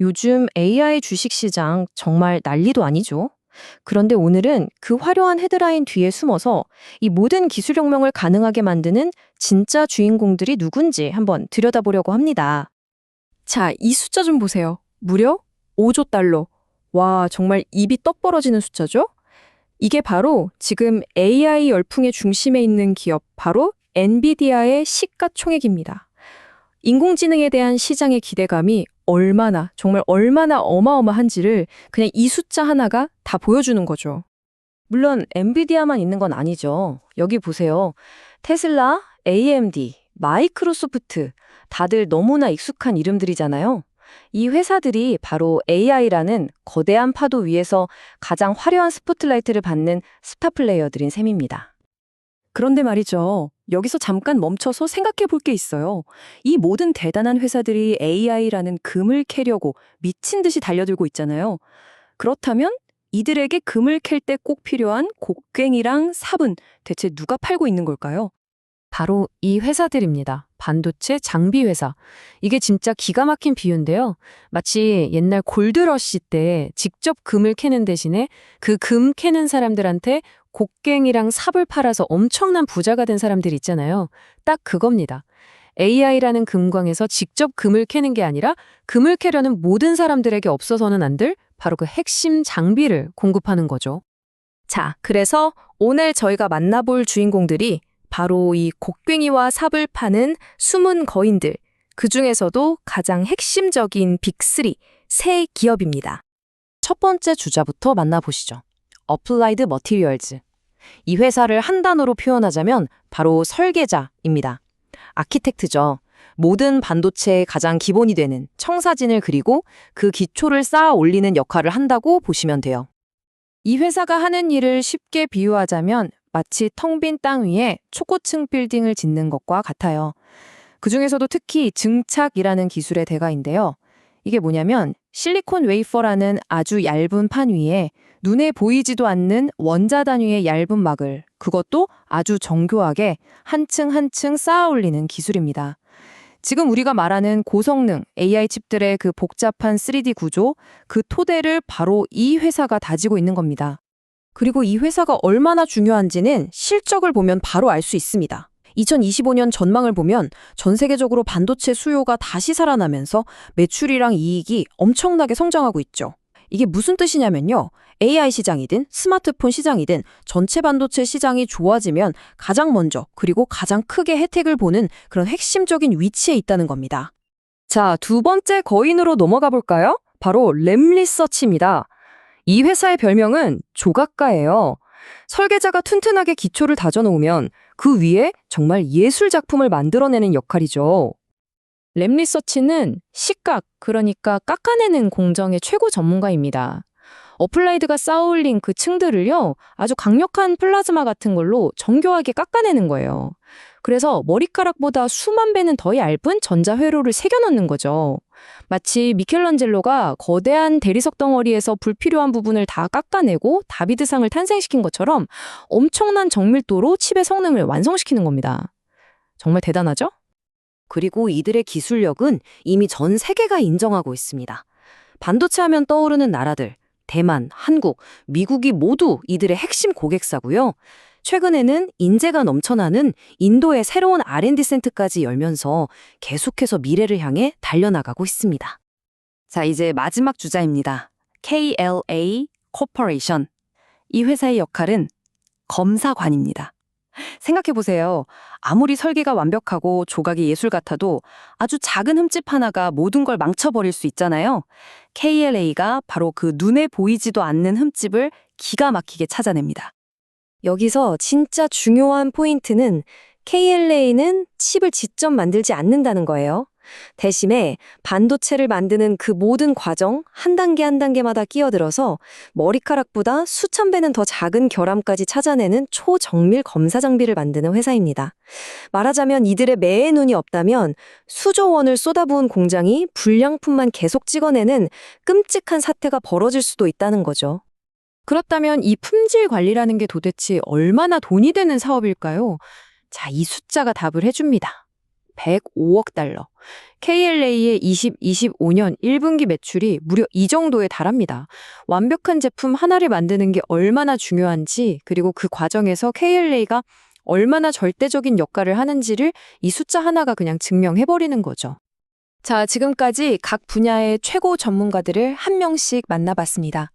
요즘 AI 주식시장 정말 난리도 아니죠. 그런데 오늘은 그 화려한 헤드라인 뒤에 숨어서 이 모든 기술혁명을 가능하게 만드는 진짜 주인공들이 누군지 한번 들여다보려고 합니다. 자, 이 숫자 좀 보세요. 무려 5조 달러. 와, 정말 입이 떡 벌어지는 숫자죠? 이게 바로 지금 AI 열풍의 중심에 있는 기업, 바로 엔비디아의 시가총액입니다. 인공지능에 대한 시장의 기대감이 정말 얼마나 어마어마한지를 그냥 이 숫자 하나가 다 보여주는 거죠. 물론 엔비디아만 있는 건 아니죠. 여기 보세요. 테슬라, AMD, 마이크로소프트, 다들 너무나 익숙한 이름들이잖아요. 이 회사들이 바로 AI라는 거대한 파도 위에서 가장 화려한 스포트라이트를 받는 스타 플레이어들인 셈입니다. 그런데 말이죠. 여기서 잠깐 멈춰서 생각해 볼 게 있어요. 이 모든 대단한 회사들이 AI라는 금을 캐려고 미친 듯이 달려들고 있잖아요. 그렇다면 이들에게 금을 캘 때 꼭 필요한 곡괭이랑 삽은 대체 누가 팔고 있는 걸까요? 바로 이 회사들입니다. 반도체 장비 회사. 이게 진짜 기가 막힌 비유인데요. 마치 옛날 골드러시 때 직접 금을 캐는 대신에 그 금 캐는 사람들한테 곡괭이랑 삽을 팔아서 엄청난 부자가 된 사람들 있잖아요. 딱 그겁니다. AI라는 금광에서 직접 금을 캐는 게 아니라 금을 캐려는 모든 사람들에게 없어서는 안 될 바로 그 핵심 장비를 공급하는 거죠. 자, 그래서 오늘 저희가 만나볼 주인공들이 바로 이 곡괭이와 삽을 파는 숨은 거인들, 그 중에서도 가장 핵심적인 빅3, 세 기업입니다. 첫 번째 주자부터 만나보시죠. 어플라이드 머티리얼즈. 이 회사를 한 단어로 표현하자면 바로 설계자입니다. 아키텍트죠. 모든 반도체의 가장 기본이 되는 청사진을 그리고 그 기초를 쌓아 올리는 역할을 한다고 보시면 돼요. 이 회사가 하는 일을 쉽게 비유하자면 마치 텅 빈 땅 위에 초고층 빌딩을 짓는 것과 같아요. 그중에서도 특히 증착이라는 기술의 대가인데요. 이게 뭐냐면 실리콘 웨이퍼라는 아주 얇은 판 위에 눈에 보이지도 않는 원자 단위의 얇은 막을, 그것도 아주 정교하게 한 층 한 층 쌓아 올리는 기술입니다. 지금 우리가 말하는 고성능 AI 칩들의 그 복잡한 3D 구조, 그 토대를 바로 이 회사가 다지고 있는 겁니다. 그리고 이 회사가 얼마나 중요한지는 실적을 보면 바로 알 수 있습니다. 2025년 전망을 보면 전 세계적으로 반도체 수요가 다시 살아나면서 매출이랑 이익이 엄청나게 성장하고 있죠. 이게 무슨 뜻이냐면요. AI 시장이든 스마트폰 시장이든 전체 반도체 시장이 좋아지면 가장 먼저 그리고 가장 크게 혜택을 보는 그런 핵심적인 위치에 있다는 겁니다. 자, 두 번째 거인으로 넘어가 볼까요? 바로 램리서치입니다. 이 회사의 별명은 조각가예요. 설계자가 튼튼하게 기초를 다져놓으면 그 위에 정말 예술 작품을 만들어내는 역할이죠. 램리서치는 식각, 그러니까 깎아내는 공정의 최고 전문가입니다. 어플라이드가 쌓아올린 그 층들을요, 아주 강력한 플라즈마 같은 걸로 정교하게 깎아내는 거예요. 그래서 머리카락보다 수만 배는 더 얇은 전자회로를 새겨넣는 거죠. 마치 미켈란젤로가 거대한 대리석 덩어리에서 불필요한 부분을 다 깎아내고 다비드상을 탄생시킨 것처럼 엄청난 정밀도로 칩의 성능을 완성시키는 겁니다. 정말 대단하죠? 그리고 이들의 기술력은 이미 전 세계가 인정하고 있습니다. 반도체 하면 떠오르는 나라들, 대만, 한국, 미국이 모두 이들의 핵심 고객사고요. 최근에는 인재가 넘쳐나는 인도의 새로운 R&D 센터까지 열면서 계속해서 미래를 향해 달려나가고 있습니다. 자, 이제 마지막 주자입니다. KLA 코퍼레이션. 이 회사의 역할은 검사관입니다. 생각해보세요. 아무리 설계가 완벽하고 조각이 예술 같아도 아주 작은 흠집 하나가 모든 걸 망쳐버릴 수 있잖아요. KLA가 바로 그 눈에 보이지도 않는 흠집을 기가 막히게 찾아냅니다. 여기서 진짜 중요한 포인트는 KLA는 칩을 직접 만들지 않는다는 거예요. 대신에 반도체를 만드는 그 모든 과정 한 단계 한 단계마다 끼어들어서 머리카락보다 수천 배는 더 작은 결함까지 찾아내는 초정밀 검사 장비를 만드는 회사입니다. 말하자면 이들의 매의 눈이 없다면 수조 원을 쏟아부은 공장이 불량품만 계속 찍어내는 끔찍한 사태가 벌어질 수도 있다는 거죠. 그렇다면 이 품질 관리라는 게 도대체 얼마나 돈이 되는 사업일까요? 자, 이 숫자가 답을 해줍니다. 105억 달러. KLA의 2025년 1분기 매출이 무려 이 정도에 달합니다. 완벽한 제품 하나를 만드는 게 얼마나 중요한지, 그리고 그 과정에서 KLA가 얼마나 절대적인 역할을 하는지를 이 숫자 하나가 그냥 증명해버리는 거죠. 자, 지금까지 각 분야의 최고 전문가들을 한 명씩 만나봤습니다.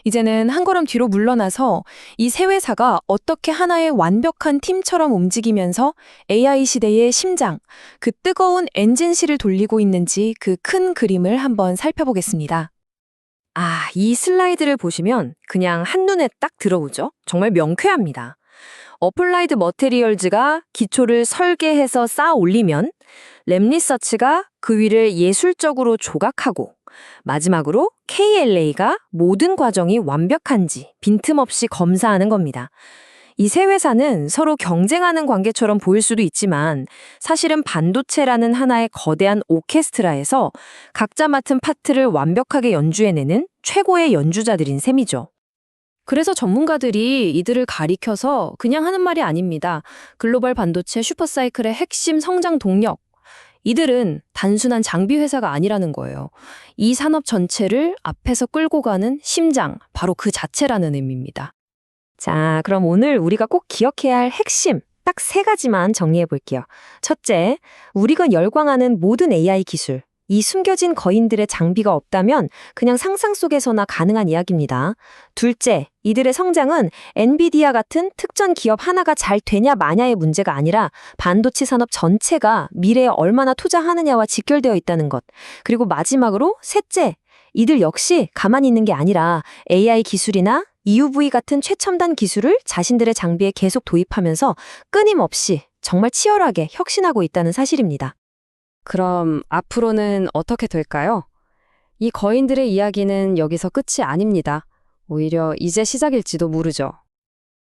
이제는 한 걸음 뒤로 물러나서 이 세 회사가 어떻게 하나의 완벽한 팀처럼 움직이면서 AI 시대의 심장, 그 뜨거운 엔진실을 돌리고 있는지 그 큰 그림을 한번 살펴보겠습니다. 아, 이 슬라이드를 보시면 그냥 한눈에 딱 들어오죠? 정말 명쾌합니다. 어플라이드 머테리얼즈가 기초를 설계해서 쌓아 올리면 랩리서치가 그 위를 예술적으로 조각하고 마지막으로 KLA가 모든 과정이 완벽한지 빈틈없이 검사하는 겁니다. 이 세 회사는 서로 경쟁하는 관계처럼 보일 수도 있지만 사실은 반도체라는 하나의 거대한 오케스트라에서 각자 맡은 파트를 완벽하게 연주해내는 최고의 연주자들인 셈이죠. 그래서 전문가들이 이들을 가리켜서 그냥 하는 말이 아닙니다. 글로벌 반도체 슈퍼사이클의 핵심 성장 동력. 이들은 단순한 장비 회사가 아니라는 거예요. 이 산업 전체를 앞에서 끌고 가는 심장, 바로 그 자체라는 의미입니다. 자, 그럼 오늘 우리가 꼭 기억해야 할 핵심, 딱 3가지만 정리해 볼게요. 첫째, 우리가 열광하는 모든 AI 기술. 이 숨겨진 거인들의 장비가 없다면 그냥 상상 속에서나 가능한 이야기입니다. 둘째, 이들의 성장은 엔비디아 같은 특정 기업 하나가 잘 되냐 마냐의 문제가 아니라 반도체 산업 전체가 미래에 얼마나 투자하느냐와 직결되어 있다는 것. 그리고 마지막으로 셋째, 이들 역시 가만히 있는 게 아니라 AI 기술이나 EUV 같은 최첨단 기술을 자신들의 장비에 계속 도입하면서 끊임없이 정말 치열하게 혁신하고 있다는 사실입니다. 그럼 앞으로는 어떻게 될까요? 이 거인들의 이야기는 여기서 끝이 아닙니다. 오히려 이제 시작일지도 모르죠.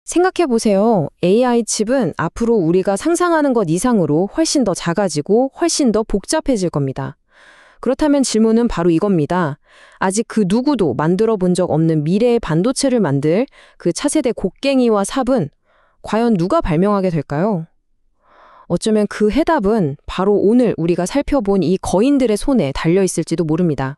생각해보세요. AI 칩은 앞으로 우리가 상상하는 것 이상으로 훨씬 더 작아지고 훨씬 더 복잡해질 겁니다. 그렇다면 질문은 바로 이겁니다. 아직 그 누구도 만들어 본 적 없는 미래의 반도체를 만들 그 차세대 곡괭이와 삽은 과연 누가 발명하게 될까요? 어쩌면 그 해답은 바로 오늘 우리가 살펴본 이 거인들의 손에 달려 있을지도 모릅니다.